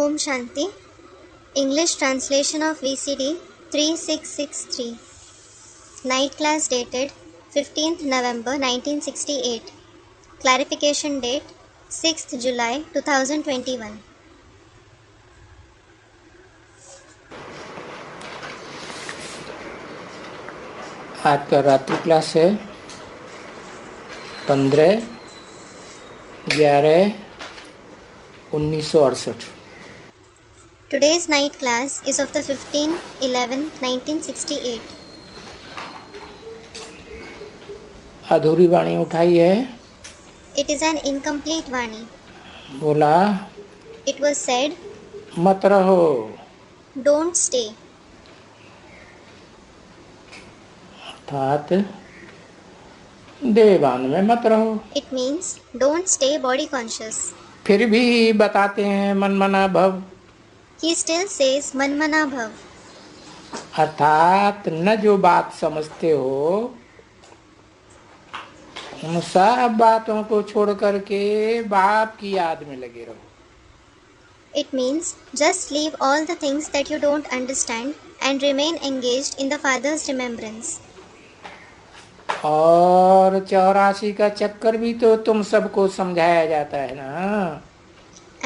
Om Shanti. English translation of VCD 3663. Night class dated 15th November 1968. Clarification date 6th July 2021. आज का रात्रि class है 15/11/1968। Today's night class is of the 15/11/1968. अधूरी वाणी उठाई है। It is an incomplete Vani. बोला It was said, मत रहो, don't stay. अर्थात देवान में मत रहो। It means don't stay body conscious. फिर भी बताते हैं मन मना भव, He still says manmana bhav. अर्थात न जो बात समझते हो उन सब बातों को छोड़ करके बाप की याद में लगे रहो। It means just leave all the things that you don't understand and remain engaged in the Father's remembrance. और 84 का चक्कर भी तो तुम सबको समझाया जाता है ना।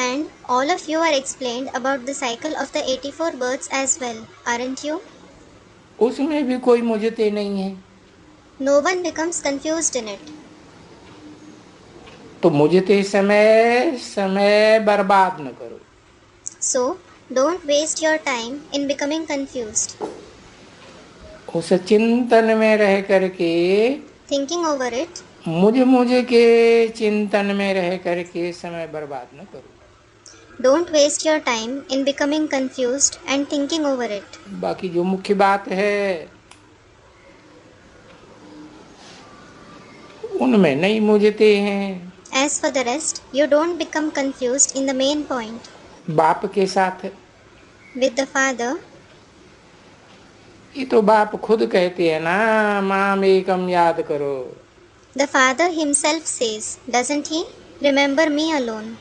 And all of you are explained about the cycle of the 84 births as well, aren't you? उसमें भी कोई मुझते नहीं है, No one becomes confused in it. तो मुझते समय बर्बाद न करो। So, don't waste your time in becoming confused. उस चिंतन में रह करके, Thinking over it, मुझे के चिंतन में रह करके समय बर्बाद न करो। don't waste your time in becoming confused and thinking over it. बाकी जो मुख्य बात है उनमें नहीं मुझते हैं। As for the rest, you don't become confused in the main point. बाप के साथ With the Father, ये तो बाप खुद कहते हैं ना, माम एकम याद करो। the Father himself says, doesn't he? Remember me alone.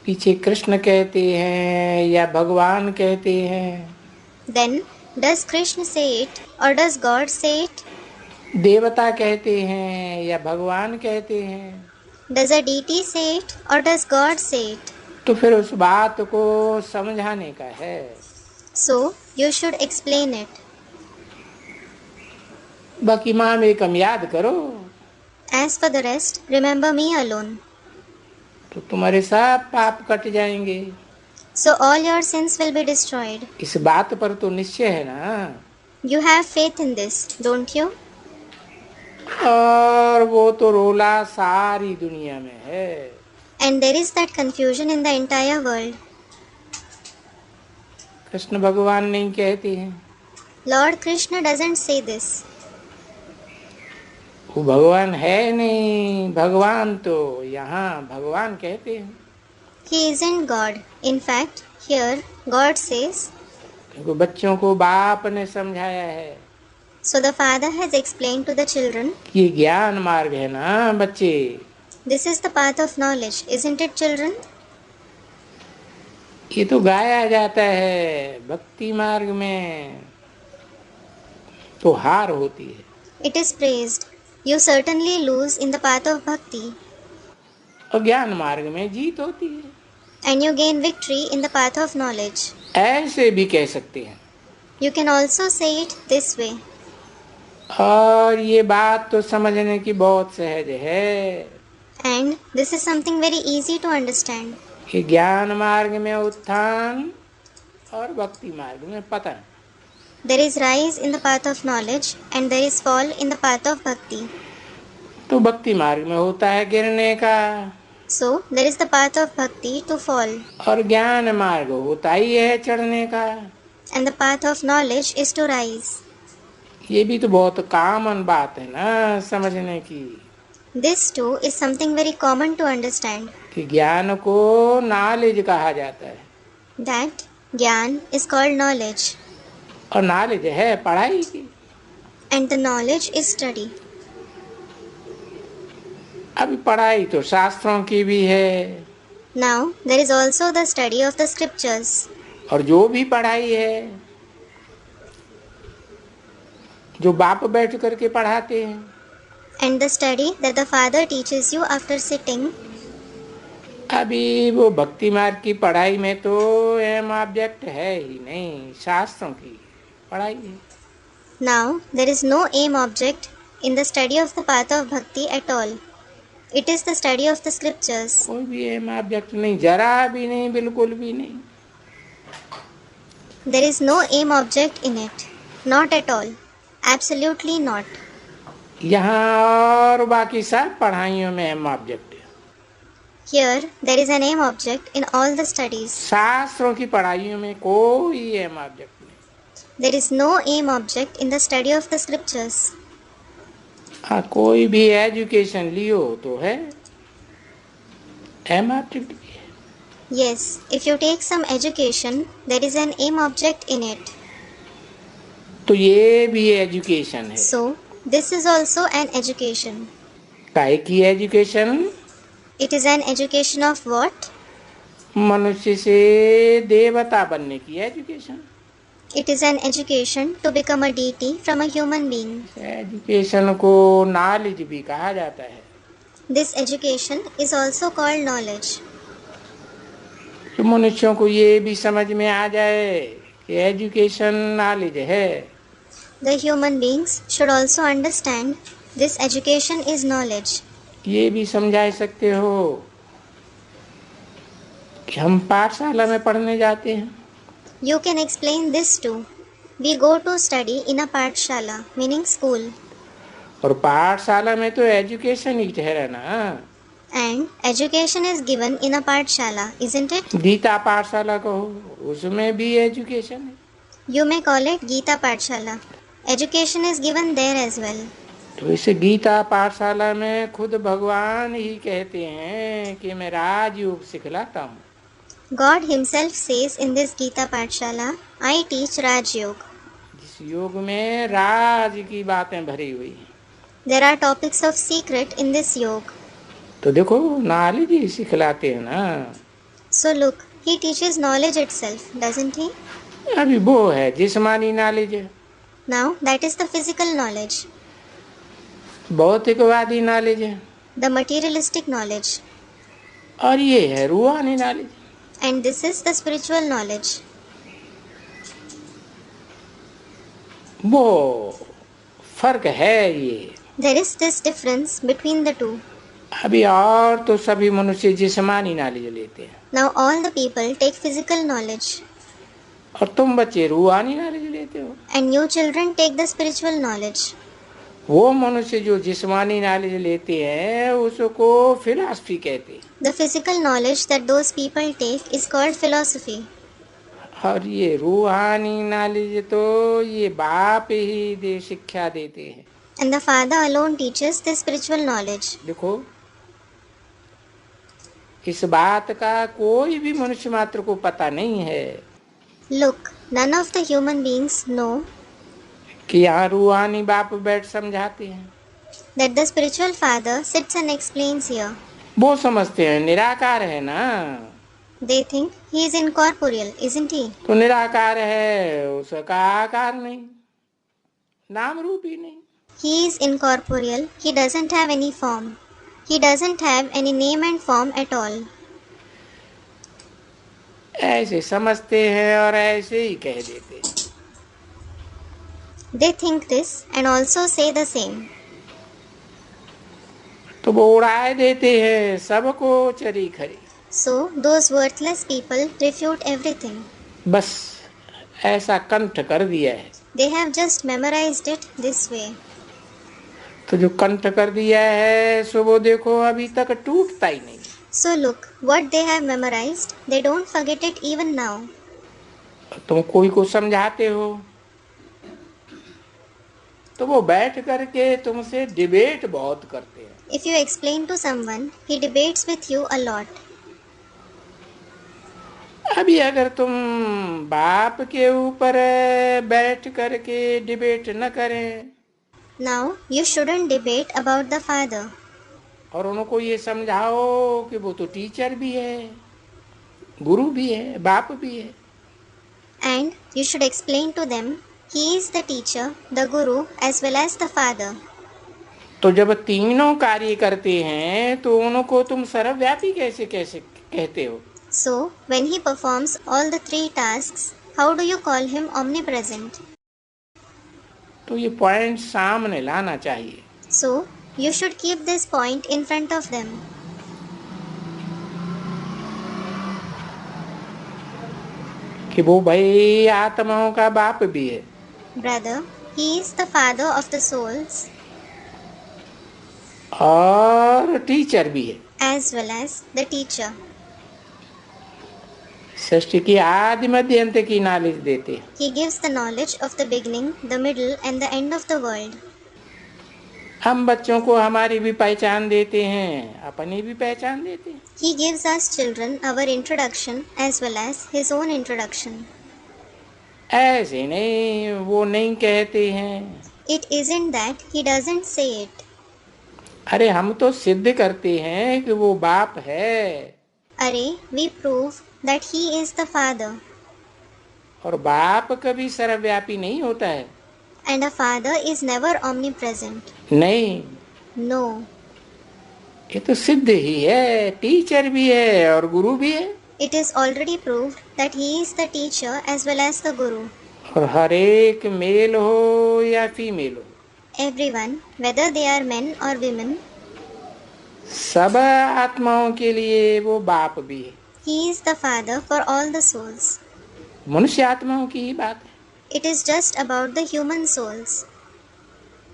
पीछे कृष्ण कहते हैं या भगवान कहते हैं। Then, does Krishna say it or does God say it? देवता कहते हैं या भगवान कहते हैं। Does a deity say it or does God say it? तो फिर उस बात को समझाने का है। So, you should explain it. बाकी माम एकम याद करो, As for the rest, remember me alone. तो तुम्हारे सब पाप कट जाएंगे। So all your sins will be destroyed. इस बात पर तो निश्चय है ना। You have faith in this, don't you? और वो तो रोला सारी दुनिया में है। And there is that confusion in the entire world. Krishna भगवान नहीं कहते हैं, Lord Krishna doesn't say this. वो भगवान है नहीं, भगवान तो यहाँ भगवान कहते हैं। He isn't God. In fact, here God says, क्योंकि बच्चों को बाप ने समझाया है so the Father has explained to the children, कि ये ज्ञान मार्ग है ना बच्चे। this is the path of knowledge, isn't it, children? ये तो गाया जाता है, भक्ति मार्ग में तो हार होती है। It is praised. You certainly lose in the path of bhakti, और ज्ञान मार्ग में जीत होती है। and you gain victory in the path of knowledge. ऐसे भी कह सकते हैं। You can also say it this way. और ये बात तो समझने की बहुत सहज है And this is something very easy to understand. कि ज्ञान मार्ग में उत्थान और भक्ति मार्ग में पतन। There is rise in the path of knowledge and there is fall in the path of bhakti. तो भक्ति मार्ग में होता है गिरने का, So, there is the path of bhakti to fall और ज्ञान मार्ग होता ही है चढ़ने का। and the path of knowledge is to rise. ये भी तो बहुत कॉमन बात है ना समझने की, This too is something very common to understand, कि ज्ञान को नॉलेज कहा जाता है that Gyan is called knowledge और नॉलेज है पढ़ाई की। and the knowledge is study. अभी पढ़ाई तो शास्त्रों की भी है, Now there is also the study of the scriptures. और जो भी पढ़ाई है, जो बाप बैठ करके पढ़ाते हैं, And the study that the Father teaches you after sitting. अभी वो भक्ति मार्ग की पढ़ाई में तो एम ऑब्जेक्ट है ही नहीं, शास्त्रों की पढ़ाई है. Now there is no aim object in the study of the path of bhakti at all. It is the study of the scriptures. कोई भी एम ऑब्जेक्ट नहीं, जरा भी नहीं, बिल्कुल भी नहीं. There is no aim object in it. Not at all. Absolutely not. यहाँ और बाकी सब पढ़ाइयों में एम ऑब्जेक्ट है. Here there is an aim object in all the studies. शास्त्रों की पढ़ाइयों में कोई एम ऑब्जेक्ट नहीं. There is no aim object in the study of the scriptures. हाँ, कोई भी एजुकेशन लियो तो है, एम ऑब्जेक्ट भी है. Yes, if you take some education, there is an aim object in it. तो ये भी एजुकेशन है. So, this is also an education. काहे की education? It is an education of what? मनुष्य से देवता बनने की education. It is an education to become a deity from a human being. Education को नॉलेज भी कहा जाता है. This education is also called knowledge. तो मनुष्यों को ये भी समझ में आ जाए कि एजुकेशन नॉलेज है. The human beings should also understand this education is knowledge. ये भी समझा सकते हो कि हम पाठशाला में पढ़ने जाते हैं. You can explain this too. We go to study in a pathshala, meaning school. और पाठशाला में तो एजुकेशन ही ठहरा ना. And education is given in a pathshala, isn't it? Gita पाठशाला कहो, उसमें भी एजुकेशन है. You may call it Gita Pathshala. Education is given there as well. तो इस गीता पाठशाला में खुद भगवान ही कहते हैं कि मैं राजयोग सिखलाता हूँ. God himself says in this Gita Pathshala, I teach Raj Yoga. जिस योग में राज की बातें भरी हुई हैं. There are topics of secret in this yoga. तो देखो, नॉलेज ही सिखलाते हैं ना. So look, he teaches knowledge itself, doesn't he? अभी वो है जिस्मानी नॉलेज है, Now that is the physical knowledge, भौतिकवादी नॉलेज है, the materialistic knowledge, और ये है रूहानी knowledge. and this is the spiritual knowledge. वो फर्क है ये. There is this difference between the two. अभी और तो सभी मनुष्य जिस्मानी नॉलेज लेते हैं. Now all the people take physical knowledge, और तुम बच्चे रूहानी नॉलेज लेते हो. and you children take the spiritual knowledge. वो मनुष्य जो जिस्मानी नॉलेज लेते हैं उसको फिलॉसफी कहते हैं. The physical knowledge that those people take is called philosophy. और ये रूहानी नॉलेज तो ये बाप ही दे शिक्षा देते हैं. And the Father alone teaches this spiritual knowledge. देखो, इस बात का कोई भी मनुष्य मात्र को पता नहीं है. Look, none of the human beings know कि यहाँ रूहानी बाप बैठ समझाते हैं. that the spiritual Father sits and explains here. वो समझते हैं निराकार है ना. They think he is incorporeal, isn't he? तो निराकार है, उसका आकार नहीं, नाम रूप ही नहीं. He is incorporeal, he doesn't have any form. He doesn't have any name and form at all. ऐसे समझते हैं और ऐसे ही कह देते हैं. They think this and also say the same. तो वो उड़ाए देते हैं सबको चरी खरी. So those worthless people refute everything. बस ऐसा कंठ कर दिया है. They have just memorized it this way. तो जो कंठ कर दिया है सो वो देखो अभी तक टूटता ही नहीं. So look, what they have memorized, they don't forget it even now. तुम कोई को समझाते हो तो वो बैठ करके तुमसे डिबेट बहुत करते हैं. If you explain to someone, he debates with you a lot. अभी अगर तुम बाप के ऊपर बैठ करके डिबेट न करें. Now you shouldn't debate about the Father. और उनको ये समझाओ कि वो तो टीचर भी है. गुरु भी है, बाप भी है। And you should explain to them he is the teacher, the guru as well as the father. तो जब तीनों कार्य करते हैं तो उनको तुम सर्वव्यापी कैसे कैसे कहते हो? So, when he performs all the three tasks, how do you call him omnipresent? तो ये पॉइंट सामने लाना चाहिए। So, you should keep this point in front of them. कि वो भाई आत्माओं का बाप भी है। Brother, he is the father of the souls और टीचर भी है। as well as the teacher. सृष्टि की आदि मध्य अंत की नॉलेज देते हैं। He gives the knowledge of the beginning, the middle and the end of the world. हम बच्चों को हमारी भी पहचान देते हैं, अपनी भी पहचान देते हैं। He gives us children our introduction as well as his own introduction. ऐसे नहीं, वो नहीं कहते हैं। It isn't that he doesn't say it. अरे हम तो सिद्ध करते हैं कि वो बाप है। अरे, we prove that he is the father. और बाप कभी सर्वव्यापी नहीं होता है। And a father is never omnipresent. नहीं, No. ये तो सिद्ध ही है, टीचर भी है और गुरु भी है। It is already proved that he is the teacher as well as the guru. और हर एक मेल हो या फीमेल हो, Everyone, whether they are men or women, सब आत्माओं के लिए वो बाप भी है। he is the father for all the souls. मनुष्य आत्माओं की ही बात है। It is just about the human souls.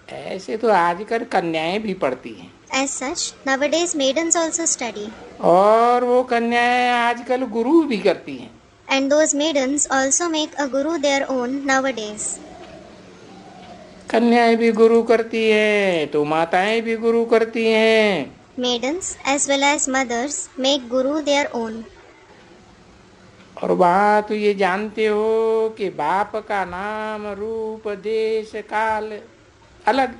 ऐसे तो आजकल कन्याएं भी पढ़ती हैं। As such, nowadays maidens also study. और वो कन्याएं आजकल गुरु भी करती हैं। And those maidens also make a guru their own nowadays. कन्याएं भी गुरु करती हैं तो माताएं भी गुरु करती हैं। Maidens as well as mothers make guru their own. और वहाँ तो ये जानते हो कि बाप का नाम, रूप, देश, काल अलग।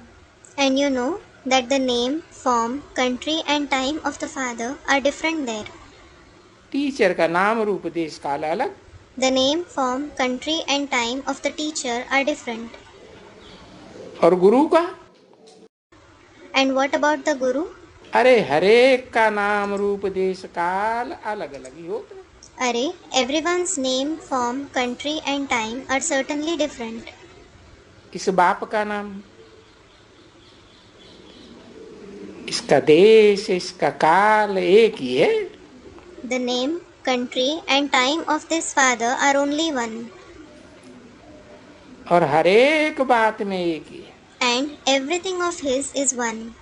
And you know that the name, form, country and time of the father are different there. Teacher का नाम, रूप, देश, काल अलग। The name, form, country and time of the teacher are different. और गुरु का? And what about the guru? अरे हरेक का नाम, रूप, देश, काल अलग अलग ही होता है। Array, everyone's name, form, country and time are certainly different. इस बाप का नाम, इसका देश, इसका काल एक ही है। The name, country and time of this father are only one. और हर एक बात में एक ही है। And everything of his is one.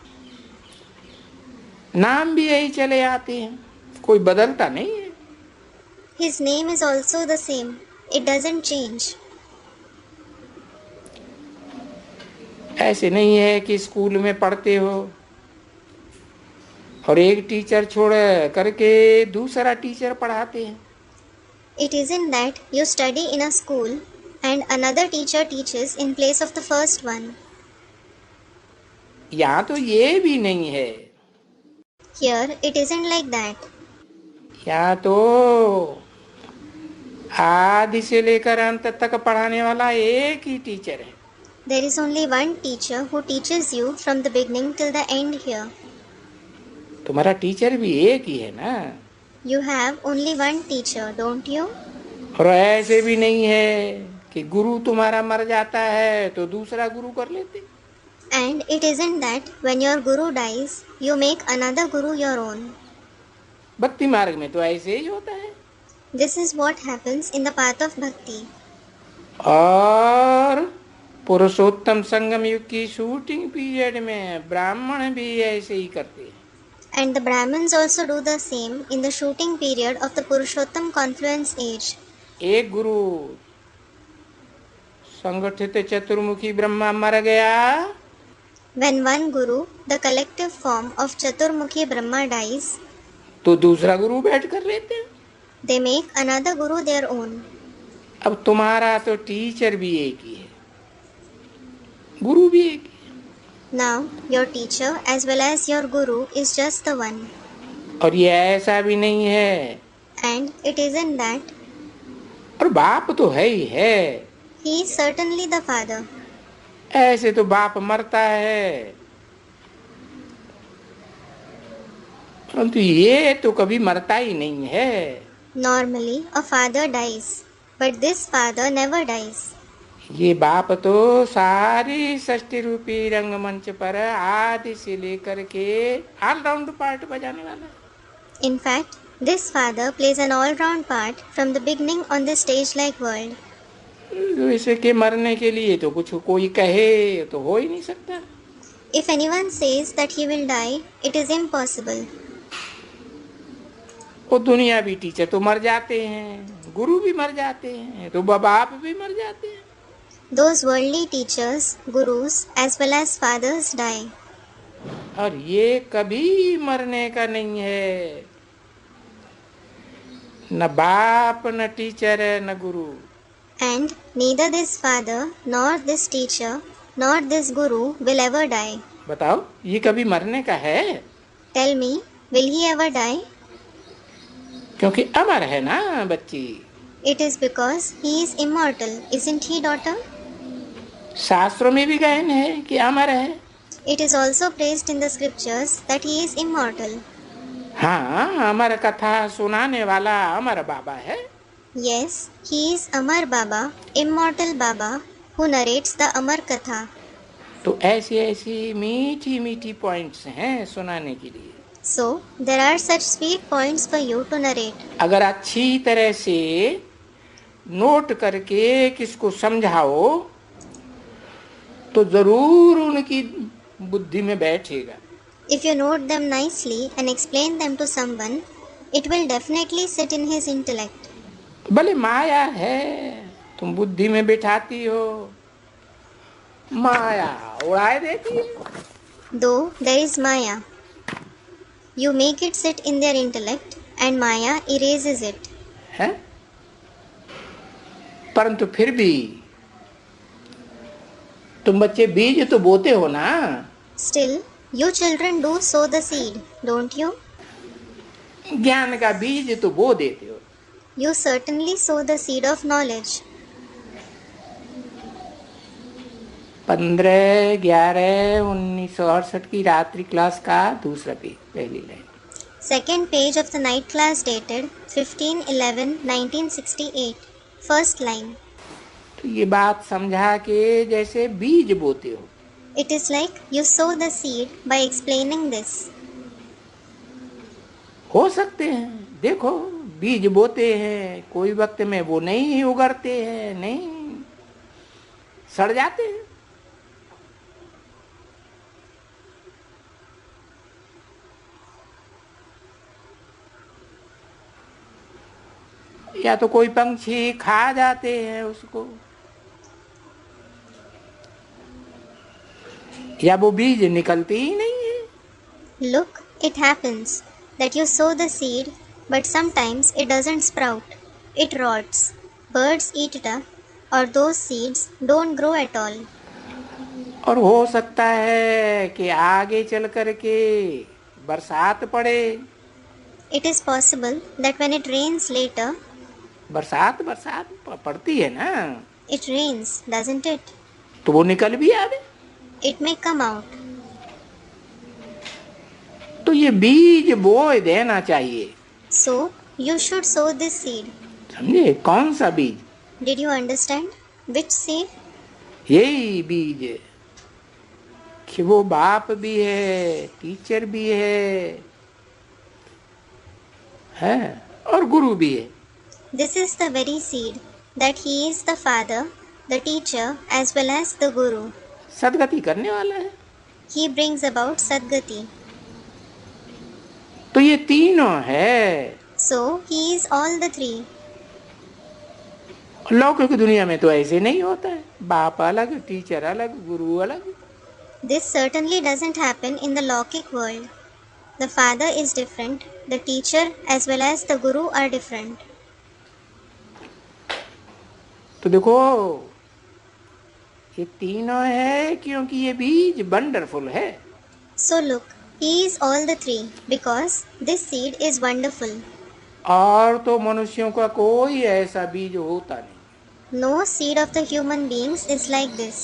नाम भी यही चले आते हैं, कोई बदलता नहीं है। His name is also the same. It doesn't change. ऐसे नहीं है कि स्कूल में पढ़ते हो और एक टीचर छोड़ करके दूसरा टीचर पढ़ाते हैं। It isn't that you study in a school and another teacher teaches in place of the first one. यहाँ तो ये भी नहीं है। Here it isn't like that. यहाँ तो आदि से लेकर अंत तक पढ़ाने वाला एक ही टीचर है। There is only one teacher who teaches you from the beginning till the end here. तुम्हारा टीचर भी एक ही है ना? You have only one teacher, don't you? और ऐसे भी नहीं है कि गुरु तुम्हारा मर जाता है तो दूसरा गुरु कर लेते। And it isn't that when your guru dies, you make another guru your own. भक्ति मार्ग में तो ऐसे ही होता है। This is what happens in the path of bhakti. और पुरुषोत्तम संगम युग की शूटिंग पीरियड में ब्राह्मण भी ऐसे ही करते हैं। And the Brahmins also do the same in the shooting period of the Purushottam confluence age. एक गुरु संगठित चतुर्मुखी ब्रह्मा मर गया। When one guru, the collective form of Chaturmukhi Brahma dies, तो दूसरा गुरु बैठ कर लेते हैं। they make another guru their own. अब तुम्हारा तो टीचर भी एक ही है, गुरु भी एक ही है। Now, your teacher as well as your guru is just the one. और ये ऐसा भी नहीं है And it isn't that. और बाप तो है ही है, He is certainly the Father. ऐसे तो बाप मरता है, परंतु ये तो कभी मरता ही नहीं है। Normally, a father dies, but this Father never dies. ये बाप तो सारी षष्ठी रूपी रंगमंच पर आदि से लेकर के ऑलराउंड पार्ट बजाने वाला है। In fact, this Father plays an all-round part from the beginning on this stage-like world. इसे के मरने के लिए तो कुछ कोई कहे तो हो ही नहीं सकता। If anyone says that he will die, it is impossible. वो दुनियावी टीचर तो मर जाते हैं, गुरु भी मर जाते हैं, तो बाप भी मर जाते हैं। Those worldly teachers, gurus, as well as fathers die. और ये कभी मरने का नहीं है, न बाप न टीचर न गुरु। And neither this father, nor this teacher, nor this guru will ever die. बताओ, ये कभी मरने का है? Tell me, will he ever die? क्योंकि अमर है ना बच्ची। It is because he is immortal, isn't he, daughter? शास्त्रों में भी गायन है कि अमर है। It is also praised in the scriptures that he is immortal. हाँ, अमर कथा सुनाने वाला अमर बाबा है। Yes, he is Amar Baba, immortal Baba, who narrates the Amar Katha. तो ऐसी ऐसी मीठी मीठी पॉइंट्स हैं सुनाने के लिए। So, there are such sweet points for you to narrate. अगर अच्छी तरह से नोट करके किसको समझाओ तो जरूर उनकी बुद्धि में बैठेगा। If you note them nicely and explain them to someone, it will definitely sit in his intellect. भले माया है, तुम बुद्धि में बिठाती हो, माया उड़ाए देती है। Though there is Maya, you make it sit in their intellect and Maya erases it. है? परंतु फिर भी तुम बच्चे बीज तो बोते हो ना। Still, you children do sow the seed, don't you? ज्ञान का बीज तो बो देते हो। You certainly sow the seed of knowledge. 15/11/1968 की रात्रि क्लास का दूसरा पेज, पहली line. Second page of the night class dated 15/11/1968. First line. तो ये बात समझा के जैसे बीज बोते हो। It is like you sow the seed by explaining this. हो सकते हैं, देखो बीज बोते हैं, कोई वक्त में वो नहीं उगरते हैं, नहीं सड़ जाते हैं। या तो कोई पंछी खा जाते हैं उसको, या वो बीज निकलते ही नहीं है। Look, it happens that you sow the seed, but sometimes it doesn't sprout. It rots. Birds eat it up, or those seeds don't grow at all. और हो सकता है कि आगे चल कर के बरसात पड़े। It is possible that when it rains later, बरसात पड़ती है ना, it rains, doesn't it? तो वो निकल भी आवे। It may come out. तो ये बीज बो देना चाहिए। So, you should sow this seed. समझे? कौन सा बीज? Did you understand? Which seed? यही बीज कि वो बाप भी है, टीचर भी है और गुरु भी है। This is the very seed that he is the father, the teacher, as well as the guru. सदगति करने वाला है। He brings about Sadgati. तो ये तीनों है। So, he is all the three. लौकिक दुनिया में तो ऐसे नहीं होता है, बाप अलग, टीचर अलग, गुरु अलग। This certainly doesn't happen in the Laukic world. The father is different, the teacher as well as the guru are different. तो देखो ये तीनों है क्योंकि ये बीज वंडरफुल है। So look, he is all the three because this seed is wonderful. और तो मनुष्यों का कोई ऐसा बीज होता नहीं। No seed of the human beings is like this.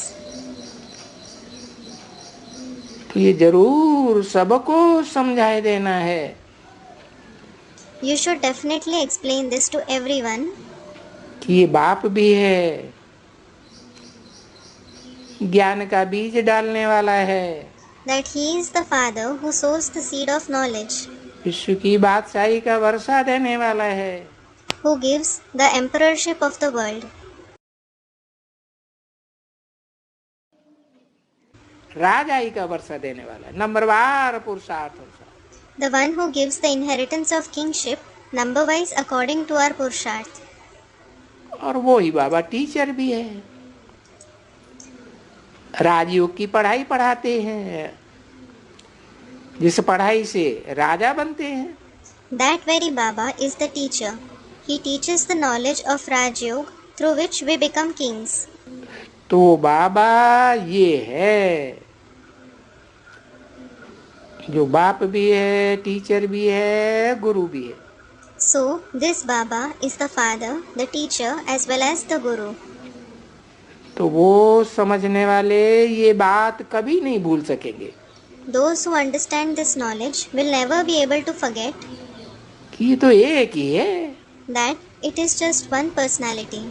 तो ये जरूर सबको समझाई देना है। You should definitely explain this to everyone कि ये बाप भी है, ज्ञान का बीज डालने वाला है, that he is the father who sows the seed of knowledge, विश्व की बादशाही का वर्षा देने वाला है, who gives the emperorship of the world, राजाई का वर्षा देने वाला है, नंबरवार पुरुषार्थ अनुसार। the one who gives the inheritance of kingship number wise according to our purusharth. और वो ही बाबा टीचर भी है, राजयोग की पढ़ाई पढ़ाते हैं, जिस पढ़ाई से राजा बनते हैं। That very Baba is the teacher. He teaches the knowledge of Raj Yoga through which we become kings. तो बाबा ये है, जो बाप भी है, टीचर भी है, गुरु भी है। So, this Baba is the father, the teacher as well as the guru. तो वो समझने वाले ये बात कभी नहीं भूल सकेंगे Those who understand this knowledge will never be able to forget कि ये तो एक ही है, that it is just one personality.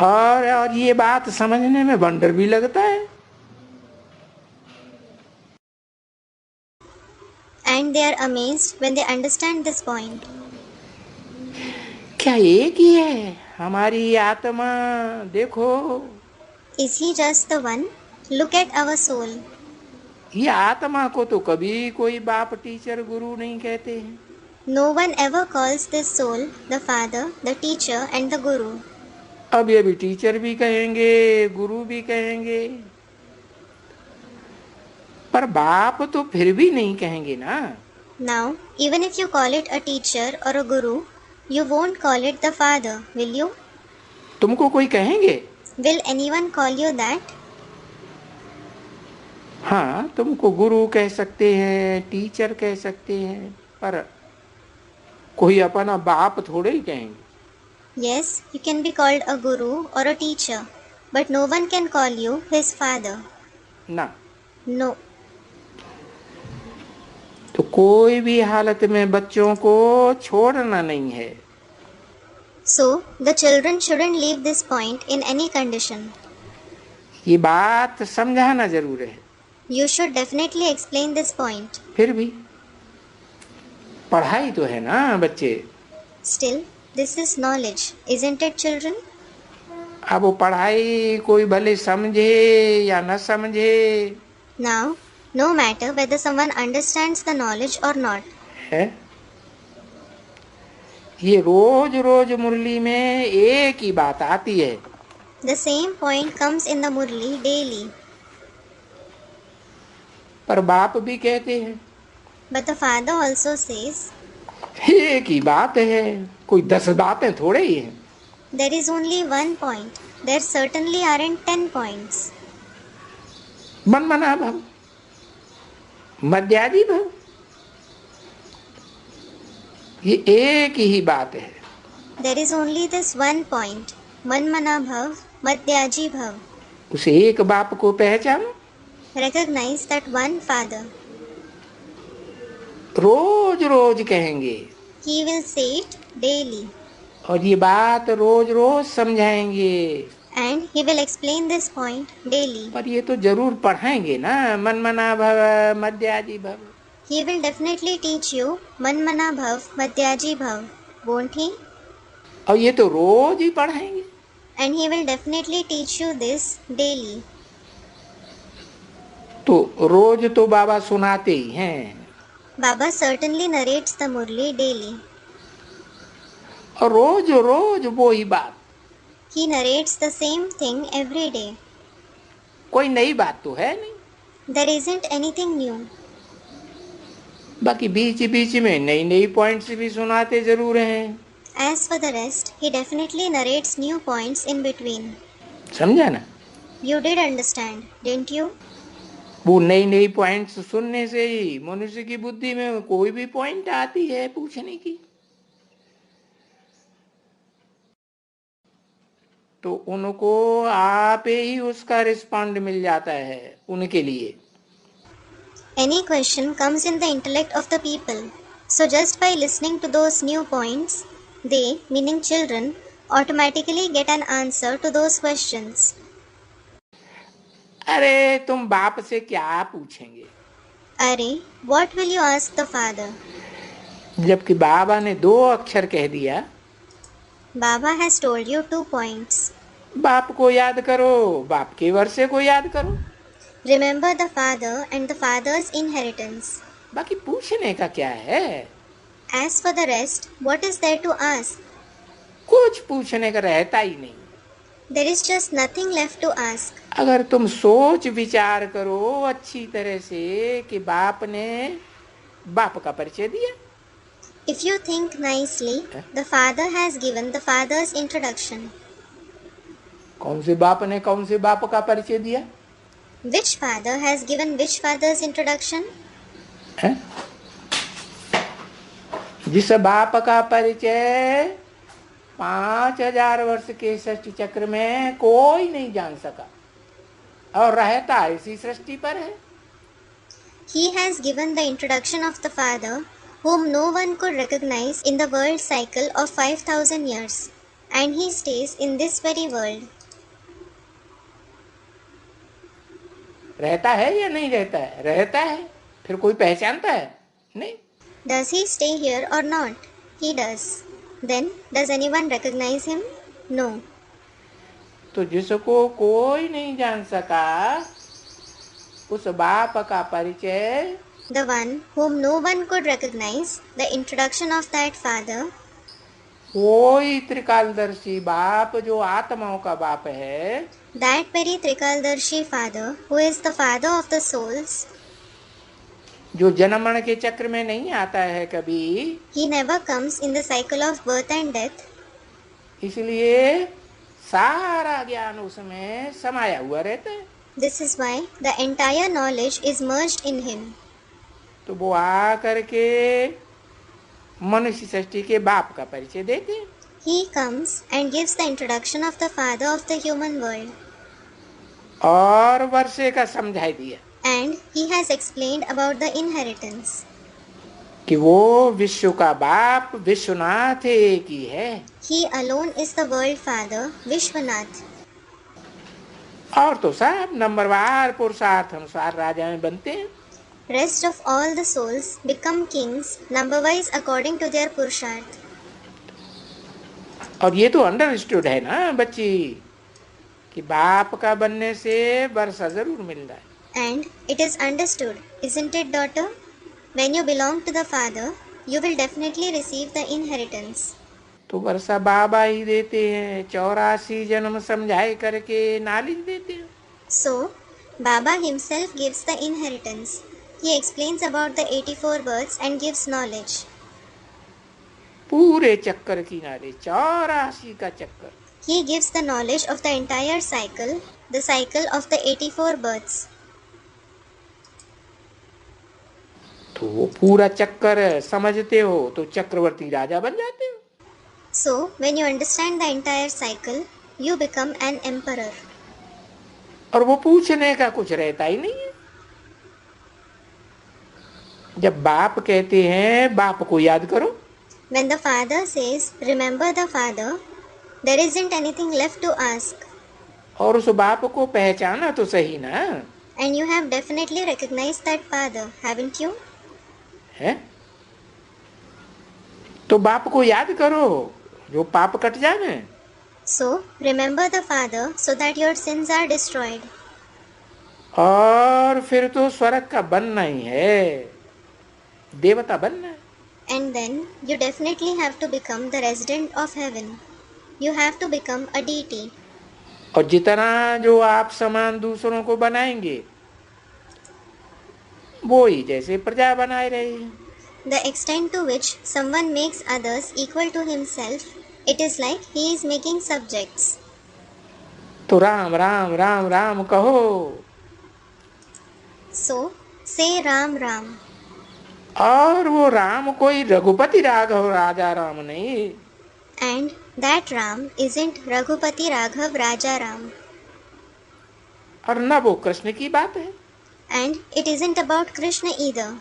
और ये बात समझने में वंडर भी लगता है। And they are amazed when they understand this point. क्या एक ही है हमारी आत्मा? देखो, Is he just the one? Look at our soul. ये आत्मा को तो कभी कोई बाप, टीचर, गुरु नहीं कहते हैं। No one ever calls this soul the father, the teacher and the guru. अब ये भी टीचर भी कहेंगे, गुरु भी कहेंगे, पर बाप तो फिर भी नहीं कहेंगे ना। Now, even if you call it a teacher or a guru, you won't call it the father, will you? तुमको कोई कहेंगे? Will anyone call you that? हाँ, तुमको गुरु कह सकते हैं, टीचर कह सकते हैं, पर कोई अपना बाप थोड़े ही कहेंगे। Yes, you can be called a guru or a teacher, but no one can call you his father. ना, No. तो कोई भी हालत में बच्चों को छोड़ना नहीं है। So, the children shouldn't leave this point in any condition. ये बात समझाना जरूर है। You should definitely explain this point. फिर भी पढ़ाई तो है ना बच्चे। Still, this is knowledge, isn't it, children? अब वो पढ़ाई कोई भले समझे या न समझे Now, no matter whether someone understands the knowledge or not, है, ये रोज रोज मुरली में एक ही बात आती है। the same point comes in the Murli daily. पर बाप भी कहते हैं But the father also says, एक ही बात है, कोई 10 बातें थोड़े ही हैं। there is only one point. There certainly aren't 10 points. मन मना भव, मध्यादि भव, ये एक ही बात है। There is only this one point. Manmana bhav, madhyaji bhav. उस एक बाप को पहचानो, Recognize that one father. रोज रोज कहेंगे He will say it daily. और ये बात रोज रोज समझाएंगे, And he will explain this point daily. पर ये तो जरूर पढ़ाएंगे ना, मन मना भव मध्यादि भव। He will definitely teach you Manmana bhav, madhyaji bhav. Won't he? और ये तो रोज ही पढ़ाएंगे। And he will definitely teach you this daily. तो रोज तो बाबा सुनाते ही हैं, Baba certainly narrates the Murli daily. और रोज रोज वो ही बात, He narrates the same thing every day. कोई नई बात तो है नहीं। There isn't anything new. बाकी बीच बीच में नई नई पॉइंट्स भी सुनाते जरूर हैं। As for the rest, he definitely narrates new points in between. समझा ना? You did understand, didn't you? वो नई नई पॉइंट्स सुनने से ही मनुष्य की बुद्धि में कोई भी पॉइंट आती है पूछने की। तो उनको आप ही उसका रिस्पॉन्ड मिल जाता है उनके लिए। Any question comes in the intellect of the people. So just by listening to those new points, they, meaning children, automatically get an answer to those questions. अरे तुम बाप से क्या पूछेंगे, Are, what will you ask the father? जबकि बाबा ने 2 अक्षर कह दिया। Baba has told you 2 points. बाप को याद करो, बाप के वर्षे को याद करो। Remember the father and the father's inheritance. बाकी पूछने का क्या है? As for the rest, what is there to ask? कुछ पूछने का रहता ही नहीं। There is just nothing left to ask. अगर तुम सोच विचार करो अच्छी तरह से कि बाप ने बाप का परिचय दिया। If you think nicely, the father has given the father's introduction. कौन से बाप ने कौन से बाप का परिचय दिया? Which father has given which father's introduction? है? जिस बाप का परिचय 5000 वर्ष के सृष्टि चक्र में कोई नहीं जान सका और रहता इसी सृष्टि पर है। He has given the introduction of the father whom no one could recognize in the world cycle of 5000 years, and he stays in this very world. रहता है या नहीं रहता है? रहता है। फिर कोई पहचानता है? नहीं। Does he stay here or not? He does. Then, does anyone recognize him? No. तो जिसको कोई नहीं जान सका उस बाप का परिचय, The one whom no one could recognize, the introduction of that father, कोई त्रिकालदर्शी बाप जो आत्माओं का बाप है, that very Trikaldarshi father who is the father of the souls, जो जन्म मरण के चक्र में नहीं आता है कभी, he never comes in the cycle of birth and death. इसलिए सारा ज्ञान उसमें समाया हुआ रहता है। This is why the entire knowledge is merged in him. तो वो आ करके मनुष्य सृष्टि के बाप का परिचय देते हैं। He comes and gives the introduction of the father of the human world. और वर्षे का समझाई दिया And he has explained about the inheritance. कि वो विश्व का बाप विश्वनाथ एक ही है। He alone is the world father, Vishwanath. और तो सब नंबरवार पुरुषार्थ अनुसार राजा बनते हैं। Rest of all the souls become kings, number-wise according to their purusharth. और ये तो अंडरस्टूड है ना बच्ची कि बाप का बनने से वर्षा जरूर मिल रहा है। And it is understood, isn't it, daughter? When you belong to the father, you will definitely receive the inheritance. तो वर्षा बाबा ही देते हैं, 84 जन्म समझाए करके नॉलेज देते हैं। So, Baba himself gives the inheritance. He explains about the 84 births and gives knowledge. पूरे चक्कर की नॉलेज, 84 का चक्कर। He gives the knowledge of the entire cycle, the cycle of the 84 births. तो वो पूरा चक्कर समझते हो तो चक्रवर्ती राजा बन जाते हो। So, when you understand the entire cycle, you become an emperor. और वो पूछने का कुछ रहता ही नहीं है। जब बाप कहते हैं बाप को याद करो, When the father says, remember the father, there isn't anything left to ask. और उस बाप को पहचाना तो सही ना। And you have definitely recognized that father, haven't you? है? तो बाप को याद करो जो पाप कट जाए। So, remember the father so that your sins are destroyed. और फिर तो स्वर्ग का बनना ही है, देवता बनना है। And then, you definitely have to become the resident of heaven. You have to become a deity. और जितना जो आप समान दूसरों को बनाएंगे वो ही जैसे प्रजा बनाए रहे। The extent to which someone makes others equal to himself, it is like he is making subjects. तो राम राम राम राम कहो। So, say Ram Ram. और वो राम कोई रघुपति राघव राजा राम नहीं। And That Ram isn't Raghupati Raghav Raja Ram. और न वो कृष्ण की बात है। And it isn't about Krishna either.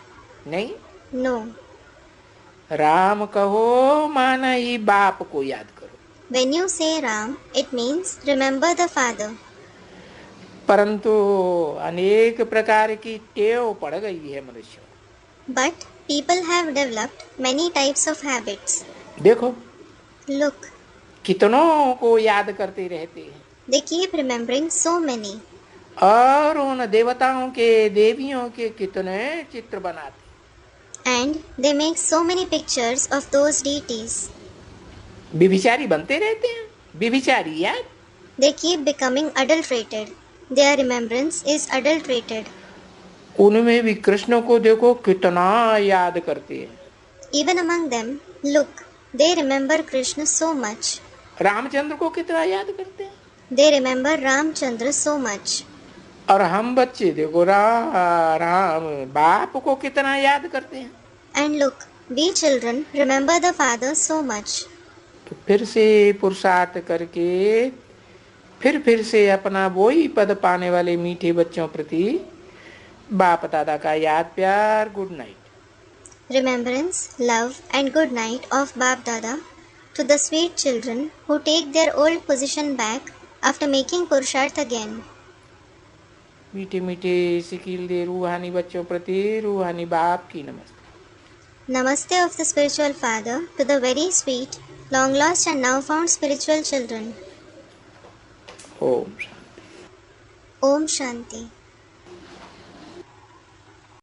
नहीं, No. राम कहो माना ही बाप को याद करो। When you say Ram, it means remember the father. परंतु अनेक प्रकार की टेव पड़ गई है मनुष्य। But people have developed many types of habits. देखो, Look, कितनों को याद करते रहते हैं they keep remembering so many. और उन देवताओं के देवियों के कितने चित्र बनाते। And they make so many pictures of those deities. व्यभिचारी बनते रहते हैं, व्यभिचारी याद। They keep becoming adulterated. Their remembrance is adulterated. उनमें भी कृष्ण को देखो कितना याद करते हैं। Even among them, look, they remember Krishna so much. Ramchandra को कितना याद करते हैं। They remember Ramchandra so much. और हम बच्चे देखो राम बाप को कितना याद करते हैं। And look, we children remember the father so much. तो फिर से पुरुषार्थ करके फिर से अपना वही पद पाने वाले मीठे बच्चों प्रति बाप दादा का याद प्यार। Good night. Remembrance, love and good night of Bap Dada to the sweet children who take their old position back after making Purusharth again. मीठे मीठे सिकील दे रूहानी बच्चों प्रति रूहानी बाप की नमस्ते। Namaste of the spiritual father to the very sweet, long lost and now found spiritual children. Om Om Shanti.